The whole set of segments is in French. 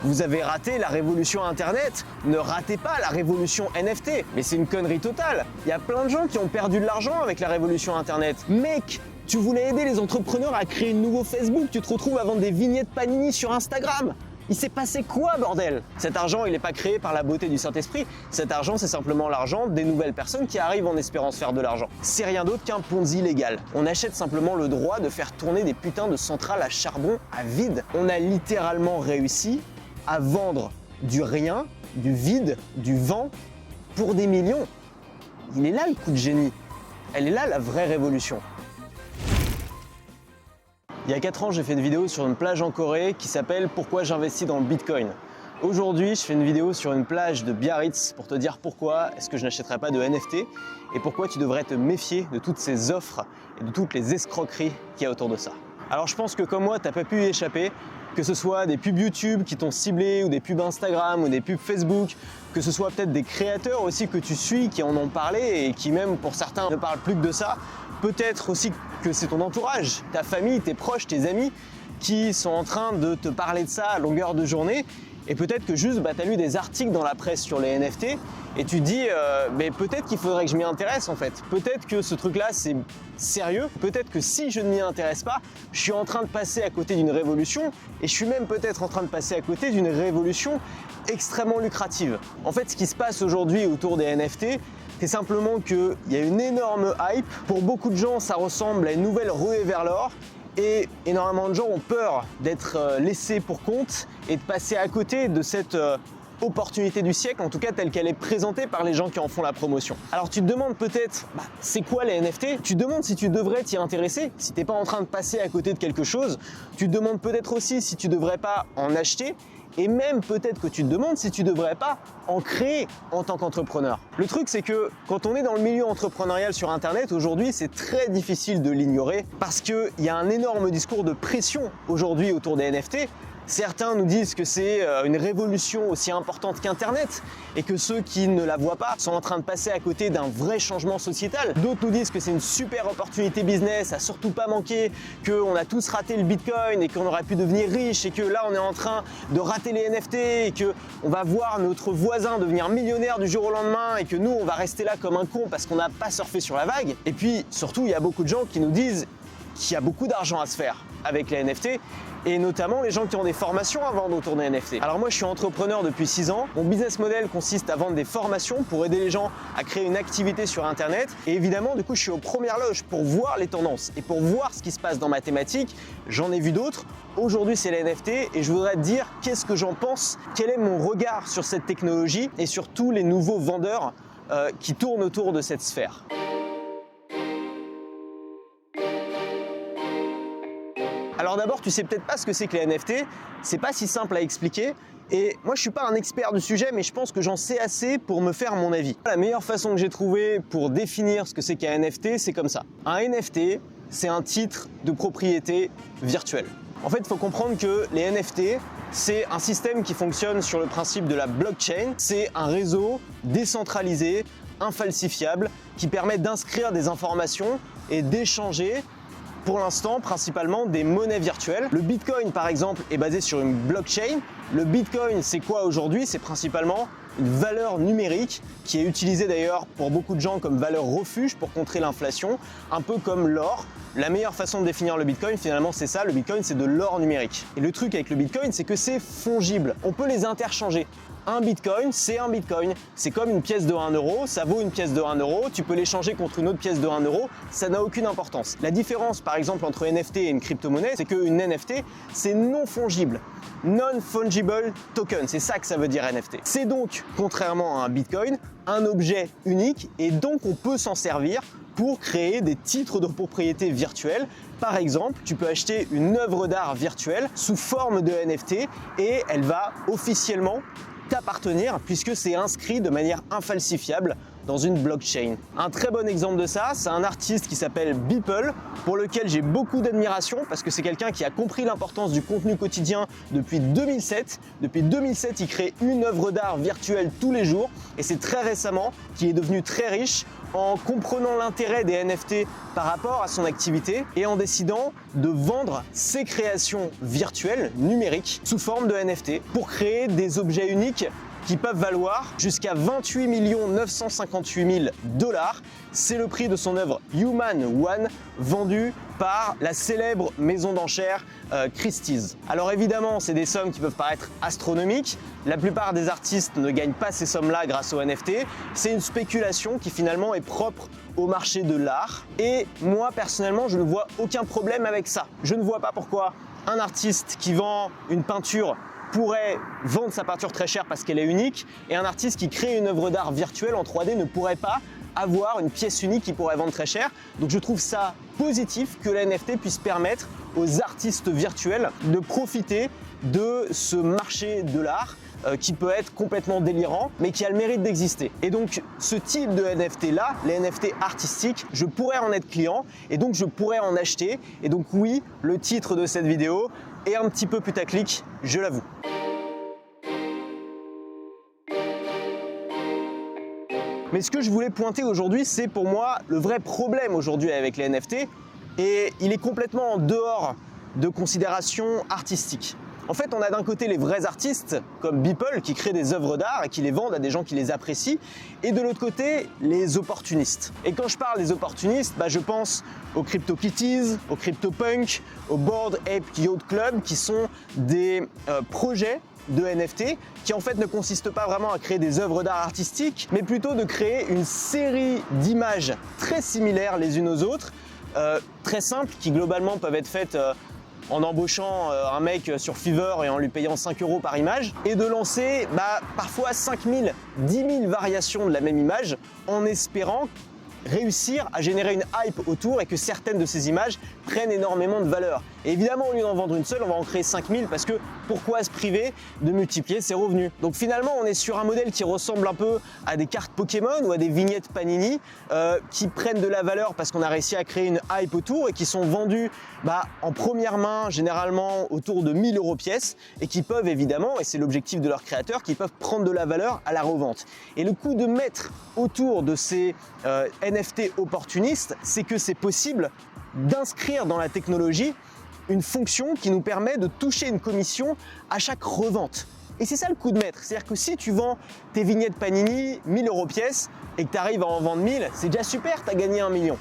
Vous avez raté la révolution Internet, ne ratez pas la révolution NFT. Mais c'est une connerie totale. Il y a plein de gens qui ont perdu de l'argent avec la révolution Internet. Mec, tu voulais aider les entrepreneurs à créer un nouveau Facebook, tu te retrouves à vendre des vignettes Panini sur Instagram. Il s'est passé quoi, bordel? Cet argent, il n'est pas créé par la beauté du Saint-Esprit. Cet argent, c'est simplement l'argent des nouvelles personnes qui arrivent en espérant se faire de l'argent. C'est rien d'autre qu'un Ponzi légal. On achète simplement le droit de faire tourner des putains de centrales à charbon à vide. On a littéralement réussi à vendre du rien, du vide, du vent pour des millions. Il est là le coup de génie. Elle est là la vraie révolution. Il y a 4 ans, j'ai fait une vidéo sur une plage en Corée qui s'appelle « Pourquoi j'investis dans le Bitcoin ». Aujourd'hui, je fais une vidéo sur une plage de Biarritz pour te dire pourquoi est-ce que je n'achèterais pas de NFT et pourquoi tu devrais te méfier de toutes ces offres et de toutes les escroqueries qu'il y a autour de ça. Alors je pense que comme moi, tu n'as pas pu y échapper, que ce soit des pubs YouTube qui t'ont ciblé ou des pubs Instagram ou des pubs Facebook, que ce soit peut-être des créateurs aussi que tu suis qui en ont parlé et qui même pour certains ne parlent plus que de ça. Peut-être aussi que c'est ton entourage, ta famille, tes proches, tes amis qui sont en train de te parler de ça à longueur de journée. Et peut-être que juste tu as lu des articles dans la presse sur les NFT et tu te dis mais peut-être qu'il faudrait que je m'y intéresse en fait. Peut-être que ce truc-là c'est sérieux. Peut-être que si je ne m'y intéresse pas, je suis en train de passer à côté d'une révolution et je suis même peut-être en train de passer à côté d'une révolution extrêmement lucrative. En fait, ce qui se passe aujourd'hui autour des NFT, c'est simplement qu'il y a une énorme hype. Pour beaucoup de gens, ça ressemble à une nouvelle ruée vers l'or. Et énormément de gens ont peur d'être laissés pour compte et de passer à côté de cette opportunité du siècle, en tout cas telle qu'elle est présentée par les gens qui en font la promotion. Alors tu te demandes peut-être, c'est quoi les NFT? Tu te demandes si tu devrais t'y intéresser, si tu n'es pas en train de passer à côté de quelque chose. Tu te demandes peut-être aussi si tu ne devrais pas en acheter. Et même peut-être que tu te demandes si tu ne devrais pas en créer en tant qu'entrepreneur. Le truc, c'est que quand on est dans le milieu entrepreneurial sur Internet, aujourd'hui, c'est très difficile de l'ignorer parce qu'il y a un énorme discours de pression aujourd'hui autour des NFT. Certains nous disent que c'est une révolution aussi importante qu'Internet et que ceux qui ne la voient pas sont en train de passer à côté d'un vrai changement sociétal. D'autres nous disent que c'est une super opportunité business, à surtout pas manquer, qu'on a tous raté le Bitcoin et qu'on aurait pu devenir riche et que là on est en train de rater les NFT et qu'on va voir notre voisin devenir millionnaire du jour au lendemain et que nous on va rester là comme un con parce qu'on n'a pas surfé sur la vague. Et puis surtout il y a beaucoup de gens qui nous disent qu'il y a beaucoup d'argent à se faire avec les NFT et notamment les gens qui ont des formations à vendre autour des NFT. Alors moi je suis entrepreneur depuis 6 ans, mon business model consiste à vendre des formations pour aider les gens à créer une activité sur Internet et évidemment du coup je suis aux premières loges pour voir les tendances et pour voir ce qui se passe dans ma thématique. J'en ai vu d'autres, aujourd'hui c'est les NFT et je voudrais te dire qu'est-ce que j'en pense, quel est mon regard sur cette technologie et sur tous les nouveaux vendeurs qui tournent autour de cette sphère. Alors d'abord, tu sais peut-être pas ce que c'est que les NFT, c'est pas si simple à expliquer et moi je suis pas un expert du sujet mais je pense que j'en sais assez pour me faire mon avis. La meilleure façon que j'ai trouvée pour définir ce que c'est qu'un NFT, c'est comme ça. Un NFT, c'est un titre de propriété virtuelle. En fait, il faut comprendre que les NFT, c'est un système qui fonctionne sur le principe de la blockchain. C'est un réseau décentralisé, infalsifiable, qui permet d'inscrire des informations et d'échanger pour l'instant principalement des monnaies virtuelles. Le Bitcoin par exemple est basé sur une blockchain. Le Bitcoin c'est quoi aujourd'hui? C'est principalement une valeur numérique qui est utilisée d'ailleurs pour beaucoup de gens comme valeur refuge pour contrer l'inflation, un peu comme l'or. La meilleure façon de définir le Bitcoin finalement c'est ça, le Bitcoin c'est de l'or numérique. Et le truc avec le Bitcoin c'est que c'est fongible, on peut les interchanger. Un Bitcoin, c'est comme une pièce de 1 euro, ça vaut une pièce de 1 euro, tu peux l'échanger contre une autre pièce de 1 euro, ça n'a aucune importance. La différence par exemple entre NFT et une crypto-monnaie, c'est qu'une NFT, c'est non fongible. Non-fungible token, c'est ça que ça veut dire NFT. C'est donc, contrairement à un Bitcoin, un objet unique et donc on peut s'en servir pour créer des titres de propriété virtuels. Par exemple, tu peux acheter une œuvre d'art virtuelle sous forme de NFT et elle va officiellement t'appartenir puisque c'est inscrit de manière infalsifiable dans une blockchain. Un très bon exemple de ça, c'est un artiste qui s'appelle Beeple, pour lequel j'ai beaucoup d'admiration parce que c'est quelqu'un qui a compris l'importance du contenu quotidien depuis 2007. Depuis 2007, il crée une œuvre d'art virtuelle tous les jours et c'est très récemment qu'il est devenu très riche en comprenant l'intérêt des NFT par rapport à son activité et en décidant de vendre ses créations virtuelles, numériques, sous forme de NFT pour créer des objets uniques qui peuvent valoir jusqu'à 28 958 000 $. C'est le prix de son œuvre Human One, vendue par la célèbre maison d'enchères Christie's. Alors évidemment, c'est des sommes qui peuvent paraître astronomiques. La plupart des artistes ne gagnent pas ces sommes-là grâce aux NFT. C'est une spéculation qui finalement est propre au marché de l'art. Et moi, personnellement, je ne vois aucun problème avec ça. Je ne vois pas pourquoi un artiste qui vend une peinture pourrait vendre sa peinture très cher parce qu'elle est unique et un artiste qui crée une œuvre d'art virtuelle en 3D ne pourrait pas avoir une pièce unique qu'il pourrait vendre très cher. Donc je trouve ça positif que la NFT puisse permettre aux artistes virtuels de profiter de ce marché de l'art qui peut être complètement délirant mais qui a le mérite d'exister. Et donc ce type de NFT là, les NFT artistiques, je pourrais en être client et donc je pourrais en acheter. Et donc oui, le titre de cette vidéo est un petit peu putaclic, je l'avoue. Mais ce que je voulais pointer aujourd'hui, c'est pour moi le vrai problème aujourd'hui avec les NFT et il est complètement en dehors de considérations artistiques. En fait, on a d'un côté les vrais artistes comme Beeple qui créent des œuvres d'art et qui les vendent à des gens qui les apprécient et de l'autre côté, les opportunistes. Et quand je parle des opportunistes, je pense aux CryptoKitties, aux CryptoPunks, au Bored Ape Yacht Club qui sont des projets de NFT qui en fait ne consistent pas vraiment à créer des œuvres d'art artistiques mais plutôt de créer une série d'images très similaires les unes aux autres, très simples qui globalement peuvent être faites en embauchant un mec sur Fiverr et en lui payant 5 € par image et de lancer parfois 5 000, 10 000 variations de la même image en espérant réussir à générer une hype autour et que certaines de ces images prennent énormément de valeur. Et évidemment, au lieu d'en vendre une seule, on va en créer 5000 parce que pourquoi se priver de multiplier ses revenus? Donc finalement, on est sur un modèle qui ressemble un peu à des cartes Pokémon ou à des vignettes Panini qui prennent de la valeur parce qu'on a réussi à créer une hype autour et qui sont vendues en première main, généralement autour de 1 000 € pièce et qui peuvent évidemment, et c'est l'objectif de leurs créateurs, qui peuvent prendre de la valeur à la revente. Et le coup de mettre autour de ces NFT opportunistes, c'est que c'est possible d'inscrire dans la technologie une fonction qui nous permet de toucher une commission à chaque revente. Et c'est ça le coup de maître, c'est-à-dire que si tu vends tes vignettes Panini 1 000 € pièce et que tu arrives à en vendre 1000, c'est déjà super, tu as gagné 1 million.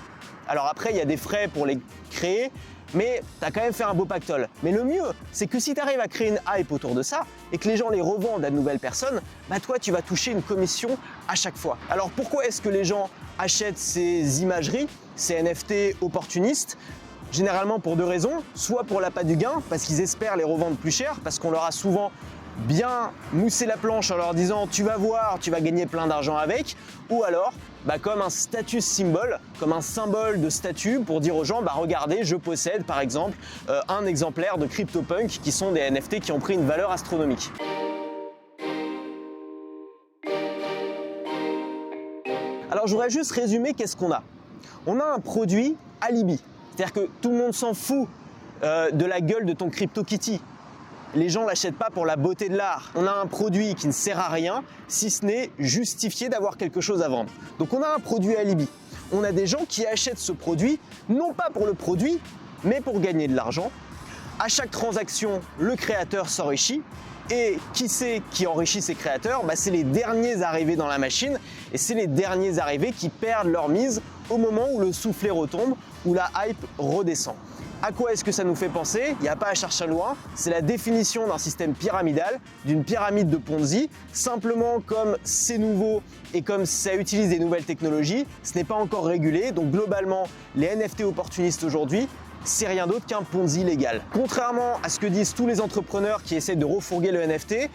Alors après, il y a des frais pour les créer, mais tu as quand même fait un beau pactole. Mais le mieux, c'est que si tu arrives à créer une hype autour de ça et que les gens les revendent à de nouvelles personnes, toi, tu vas toucher une commission à chaque fois. Alors pourquoi est-ce que les gens achètent ces imageries, ces NFT opportunistes? Généralement pour deux raisons, soit pour l'appât du gain, parce qu'ils espèrent les revendre plus cher, parce qu'on leur a souvent bien moussé la planche en leur disant tu vas voir, tu vas gagner plein d'argent avec, ou alors comme un status symbole, comme un symbole de statut pour dire aux gens regardez, je possède par exemple un exemplaire de CryptoPunk qui sont des NFT qui ont pris une valeur astronomique. Alors je voudrais juste résumer qu'est-ce qu'on a. On a un produit alibi, c'est-à-dire que tout le monde s'en fout de la gueule de ton CryptoKitty. Les gens ne l'achètent pas pour la beauté de l'art. On a un produit qui ne sert à rien, si ce n'est justifier d'avoir quelque chose à vendre. Donc on a un produit alibi. On a des gens qui achètent ce produit, non pas pour le produit, mais pour gagner de l'argent. À chaque transaction, le créateur s'enrichit. Et qui c'est qui enrichit ces créateurs? C'est les derniers arrivés dans la machine et c'est les derniers arrivés qui perdent leur mise au moment où le soufflet retombe, où la hype redescend. À quoi est-ce que ça nous fait penser? Il n'y a pas à chercher loin, c'est la définition d'un système pyramidal, d'une pyramide de Ponzi. Simplement, comme c'est nouveau et comme ça utilise des nouvelles technologies, ce n'est pas encore régulé. Donc globalement, les NFT opportunistes aujourd'hui, c'est rien d'autre qu'un Ponzi légal. Contrairement à ce que disent tous les entrepreneurs qui essaient de refourguer le NFT,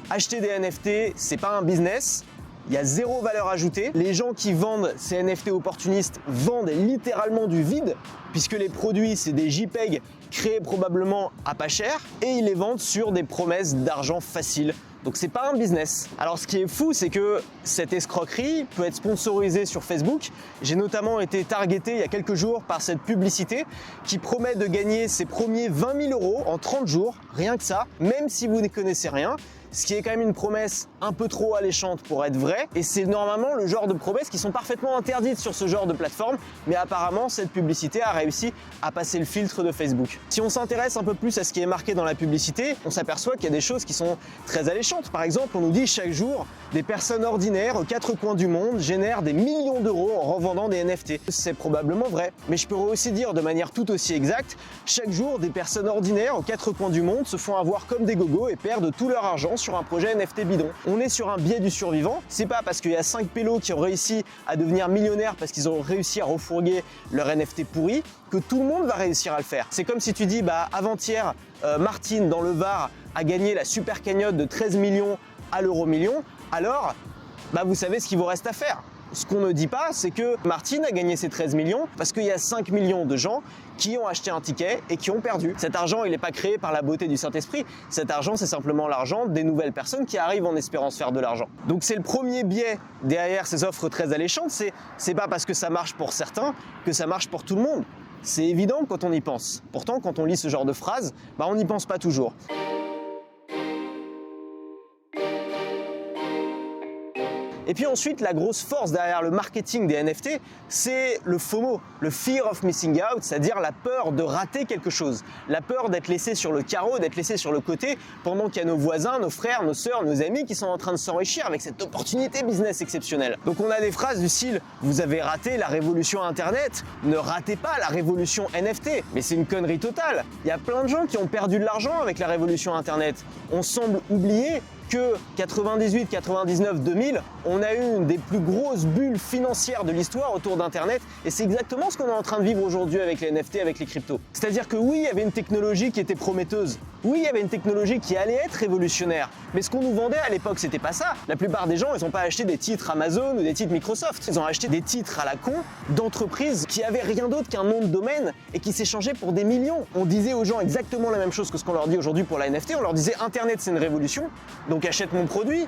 acheter des NFT, c'est pas un business. Il y a zéro valeur ajoutée. Les gens qui vendent ces NFT opportunistes vendent littéralement du vide, puisque les produits, c'est des JPEG créés probablement à pas cher, et ils les vendent sur des promesses d'argent facile. Donc c'est pas un business. Alors ce qui est fou, c'est que cette escroquerie peut être sponsorisée sur Facebook. J'ai notamment été targeté il y a quelques jours par cette publicité qui promet de gagner ses premiers 20 000 € en 30 jours, rien que ça, même si vous ne connaissez rien. Ce qui est quand même une promesse un peu trop alléchante pour être vraie, et c'est normalement le genre de promesses qui sont parfaitement interdites sur ce genre de plateforme, mais apparemment cette publicité a réussi à passer le filtre de Facebook. Si on s'intéresse un peu plus à ce qui est marqué dans la publicité, on s'aperçoit qu'il y a des choses qui sont très alléchantes. Par exemple, on nous dit chaque jour, des personnes ordinaires aux quatre coins du monde génèrent des millions d'euros en revendant des NFT. C'est probablement vrai, mais je pourrais aussi dire de manière tout aussi exacte, chaque jour, des personnes ordinaires aux quatre coins du monde se font avoir comme des gogos et perdent tout leur argent sur un projet NFT bidon. On est sur un biais du survivant. C'est pas parce qu'il y a 5 pélos qui ont réussi à devenir millionnaires parce qu'ils ont réussi à refourguer leur NFT pourri que tout le monde va réussir à le faire. C'est comme si tu dis avant-hier, Martine dans le Var a gagné la super cagnotte de 13 millions à l'euro million. Alors, vous savez ce qu'il vous reste à faire. Ce qu'on ne dit pas, c'est que Martine a gagné ses 13 millions parce qu'il y a 5 millions de gens qui ont acheté un ticket et qui ont perdu. Cet argent, il n'est pas créé par la beauté du Saint-Esprit. Cet argent, c'est simplement l'argent des nouvelles personnes qui arrivent en espérant se faire de l'argent. Donc c'est le premier biais derrière ces offres très alléchantes. C'est pas parce que ça marche pour certains que ça marche pour tout le monde. C'est évident quand on y pense. Pourtant, quand on lit ce genre de phrases, on n'y pense pas toujours. Et puis ensuite, la grosse force derrière le marketing des NFT, c'est le FOMO, le Fear of Missing Out, c'est-à-dire la peur de rater quelque chose, la peur d'être laissé sur le carreau, d'être laissé sur le côté, pendant qu'il y a nos voisins, nos frères, nos sœurs, nos amis qui sont en train de s'enrichir avec cette opportunité business exceptionnelle. Donc on a des phrases du style « Vous avez raté la révolution Internet, ne ratez pas la révolution NFT ». Mais c'est une connerie totale. Il y a plein de gens qui ont perdu de l'argent avec la révolution Internet. On semble oublier que 98, 99, 2000, on a eu une des plus grosses bulles financières de l'histoire autour d'Internet, et c'est exactement ce qu'on est en train de vivre aujourd'hui avec les NFT, avec les cryptos. C'est-à-dire que oui, il y avait une technologie qui était prometteuse, oui, il y avait une technologie qui allait être révolutionnaire, mais ce qu'on nous vendait à l'époque, c'était pas ça. La plupart des gens, ils n'ont pas acheté des titres Amazon ou des titres Microsoft, ils ont acheté des titres à la con d'entreprises qui avaient rien d'autre qu'un nom de domaine et qui s'échangeaient pour des millions. On disait aux gens exactement la même chose que ce qu'on leur dit aujourd'hui pour la NFT, on leur disait Internet c'est une révolution, donc achète mon produit.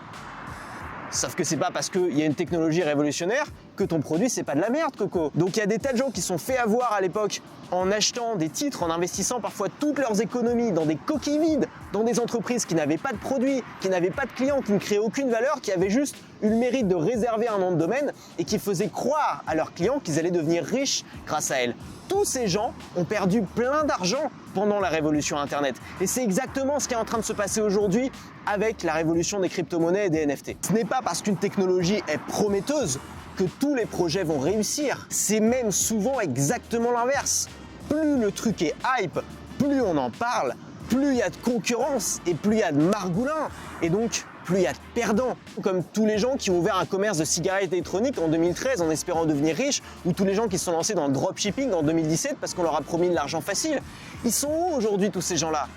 Sauf que c'est pas parce qu'il y a une technologie révolutionnaire que ton produit c'est pas de la merde, Coco. Donc il y a des tas de gens qui se sont fait avoir à l'époque en achetant des titres, en investissant parfois toutes leurs économies dans des coquilles vides, dans des entreprises qui n'avaient pas de produits, qui n'avaient pas de clients, qui ne créaient aucune valeur, qui avaient juste eu le mérite de réserver un nom de domaine et qui faisaient croire à leurs clients qu'ils allaient devenir riches grâce à elles. Tous ces gens ont perdu plein d'argent pendant la révolution Internet. Et c'est exactement ce qui est en train de se passer aujourd'hui avec la révolution des crypto-monnaies et des NFT. Ce n'est pas parce qu'une technologie est prometteuse que tous les projets vont réussir. C'est même souvent exactement l'inverse. Plus le truc est hype, plus on en parle, plus il y a de concurrence et plus il y a de margoulins. Et donc, plus il y a de perdants, comme tous les gens qui ont ouvert un commerce de cigarettes électroniques en 2013 en espérant devenir riches, ou tous les gens qui se sont lancés dans le dropshipping en 2017 parce qu'on leur a promis de l'argent facile. Ils sont où aujourd'hui tous ces gens-là?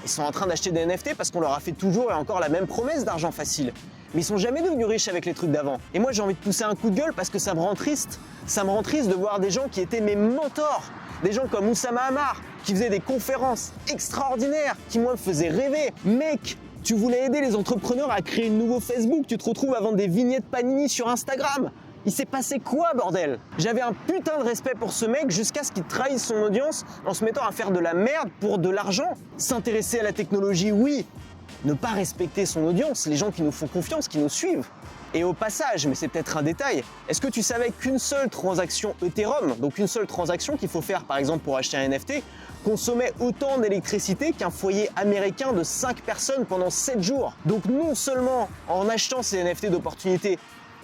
Ils sont en train d'acheter des NFT parce qu'on leur a fait toujours et encore la même promesse d'argent facile. Mais ils sont jamais devenus riches avec les trucs d'avant. Et moi j'ai envie de pousser un coup de gueule parce que ça me rend triste. Ça me rend triste de voir des gens qui étaient mes mentors. Des gens comme Oussama Ammar, qui faisaient des conférences extraordinaires, qui moi me faisaient rêver. Mec, tu voulais aider les entrepreneurs à créer un nouveau Facebook, tu te retrouves à vendre des vignettes Panini sur Instagram. Il s'est passé quoi, bordel? J'avais un putain de respect pour ce mec jusqu'à ce qu'il trahisse son audience en se mettant à faire de la merde pour de l'argent. S'intéresser à la technologie, oui. Ne pas respecter son audience, les gens qui nous font confiance, qui nous suivent. Et au passage, mais c'est peut-être un détail, est-ce que tu savais qu'une seule transaction Ethereum, donc une seule transaction qu'il faut faire par exemple pour acheter un NFT, consommait autant d'électricité qu'un foyer américain de 5 personnes pendant 7 jours? Donc non seulement en achetant ces NFT d'opportunité,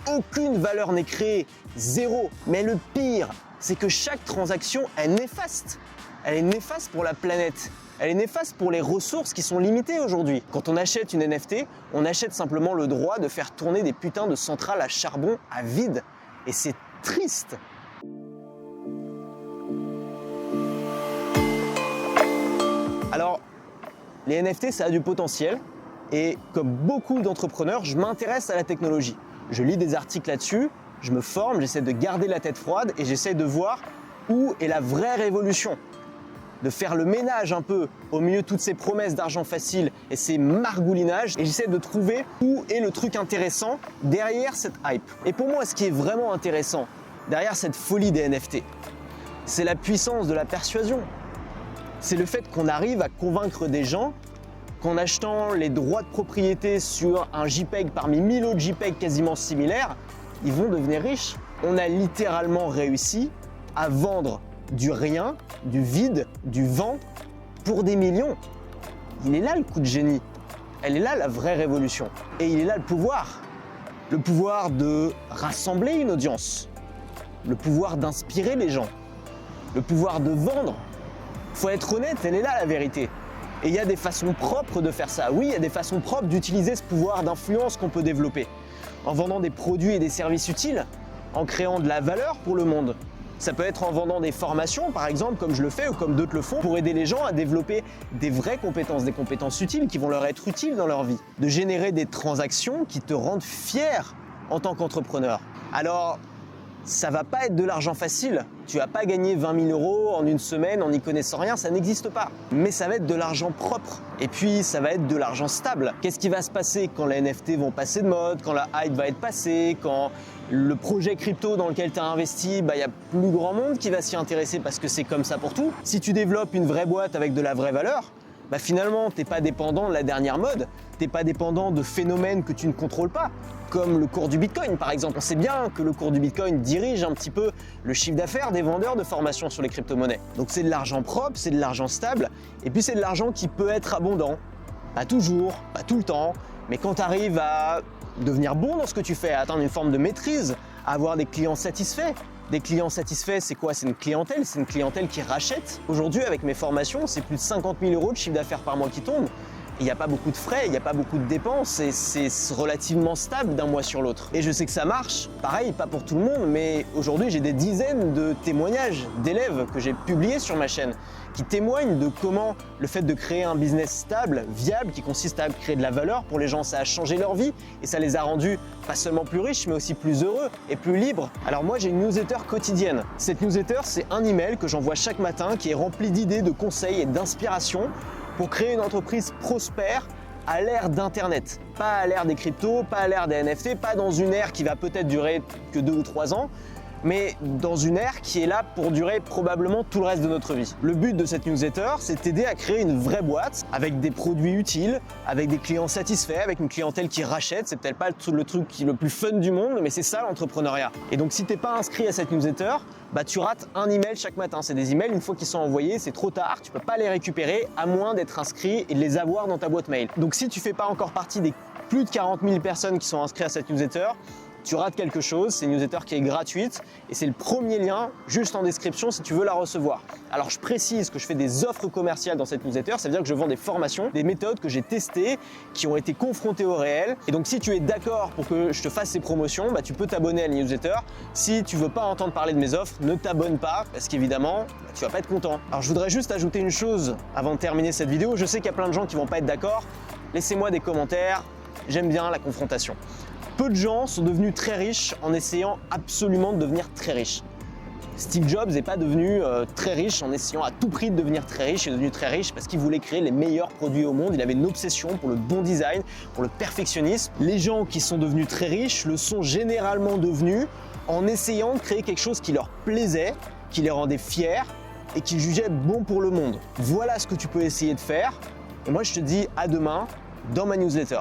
aucune valeur n'est créée, zéro, mais le pire, c'est que chaque transaction est néfaste. Elle est néfaste pour la planète. Elle est néfaste pour les ressources qui sont limitées aujourd'hui. Quand on achète une NFT, on achète simplement le droit de faire tourner des putains de centrales à charbon à vide. Et c'est triste. Alors, les NFT, ça a du potentiel. Et comme beaucoup d'entrepreneurs, je m'intéresse à la technologie. Je lis des articles là-dessus, je me forme, j'essaie de garder la tête froide et j'essaie de voir où est la vraie révolution. de faire le ménage un peu au milieu de toutes ces promesses d'argent facile et ces margoulinages, et j'essaie de trouver où est le truc intéressant derrière cette hype. Et pour moi, ce qui est vraiment intéressant derrière cette folie des NFT, c'est la puissance de la persuasion. C'est le fait qu'on arrive à convaincre des gens qu'en achetant les droits de propriété sur un JPEG parmi 1000 autres JPEG quasiment similaires, ils vont devenir riches. On a littéralement réussi à vendre du rien, du vide, du vent pour des millions. Il est là le coup de génie. Elle est là la vraie révolution. Et il est là le pouvoir. Le pouvoir de rassembler une audience. Le pouvoir d'inspirer les gens. Le pouvoir de vendre. Faut être honnête, elle est là la vérité. Et il y a des façons propres de faire ça. Oui, il y a des façons propres d'utiliser ce pouvoir d'influence qu'on peut développer. En vendant des produits et des services utiles, en créant de la valeur pour le monde. Ça peut être en vendant des formations, par exemple, comme je le fais ou comme d'autres le font, pour aider les gens à développer des vraies compétences, des compétences utiles qui vont leur être utiles dans leur vie. De générer des transactions qui te rendent fier en tant qu'entrepreneur. Alors, ça va pas être de l'argent facile. Tu vas pas gagner 20 000 € en une semaine en n'y connaissant rien, ça n'existe pas. Mais ça va être de l'argent propre. Et puis, ça va être de l'argent stable. Qu'est-ce qui va se passer quand les NFT vont passer de mode, quand la hype va être passée, quand le projet crypto dans lequel tu as investi, il y a plus grand monde qui va s'y intéresser parce que c'est comme ça pour tout. Si tu développes une vraie boîte avec de la vraie valeur, finalement, tu n'es pas dépendant de la dernière mode, tu n'es pas dépendant de phénomènes que tu ne contrôles pas, comme le cours du Bitcoin par exemple. On sait bien que le cours du Bitcoin dirige un petit peu le chiffre d'affaires des vendeurs de formations sur les crypto-monnaies. Donc c'est de l'argent propre, c'est de l'argent stable, et puis c'est de l'argent qui peut être abondant. Pas toujours, pas tout le temps, mais quand tu arrives à devenir bon dans ce que tu fais, à atteindre une forme de maîtrise, à avoir des clients satisfaits. Des clients satisfaits, c'est quoi? C'est une clientèle qui rachète. Aujourd'hui, avec mes formations, c'est plus de 50 000 € de chiffre d'affaires par mois qui tombent. Il n'y a pas beaucoup de frais, il n'y a pas beaucoup de dépenses et c'est relativement stable d'un mois sur l'autre. Et je sais que ça marche, pareil, pas pour tout le monde, mais aujourd'hui j'ai des dizaines de témoignages d'élèves que j'ai publiés sur ma chaîne qui témoignent de comment le fait de créer un business stable, viable, qui consiste à créer de la valeur pour les gens, ça a changé leur vie et ça les a rendus pas seulement plus riches, mais aussi plus heureux et plus libres. Alors moi, j'ai une newsletter quotidienne. Cette newsletter, c'est un email que j'envoie chaque matin qui est rempli d'idées, de conseils et d'inspiration pour créer une entreprise prospère à l'ère d'Internet. Pas à l'ère des cryptos, pas à l'ère des NFT, pas dans une ère qui va peut-être durer que 2 ou 3 ans, mais dans une ère qui est là pour durer probablement tout le reste de notre vie. Le but de cette newsletter, c'est t'aider à créer une vraie boîte avec des produits utiles, avec des clients satisfaits, avec une clientèle qui rachète. C'est peut-être pas le truc qui est le plus fun du monde, mais c'est ça l'entrepreneuriat. Et donc si t'es pas inscrit à cette newsletter, tu rates un email chaque matin. C'est des emails, une fois qu'ils sont envoyés, c'est trop tard, tu peux pas les récupérer à moins d'être inscrit et de les avoir dans ta boîte mail. Donc si tu fais pas encore partie des plus de 40 000 personnes qui sont inscrites à cette newsletter, tu rates quelque chose. C'est une newsletter qui est gratuite et c'est le premier lien juste en description si tu veux la recevoir. Alors je précise que je fais des offres commerciales dans cette newsletter, ça veut dire que je vends des formations, des méthodes que j'ai testées, qui ont été confrontées au réel. Et donc si tu es d'accord pour que je te fasse ces promotions, tu peux t'abonner à la newsletter. Si tu veux pas entendre parler de mes offres, ne t'abonne pas parce qu'évidemment, tu vas pas être content. Alors je voudrais juste ajouter une chose avant de terminer cette vidéo. Je sais qu'il y a plein de gens qui vont pas être d'accord. Laissez-moi des commentaires, j'aime bien la confrontation. Peu de gens sont devenus très riches en essayant absolument de devenir très riches. Steve Jobs n'est pas devenu très riche en essayant à tout prix de devenir très riche. Il est devenu très riche parce qu'il voulait créer les meilleurs produits au monde. Il avait une obsession pour le bon design, pour le perfectionnisme. Les gens qui sont devenus très riches le sont généralement devenus en essayant de créer quelque chose qui leur plaisait, qui les rendait fiers et qu'ils jugeaient bon pour le monde. Voilà ce que tu peux essayer de faire. Et moi, je te dis à demain dans ma newsletter.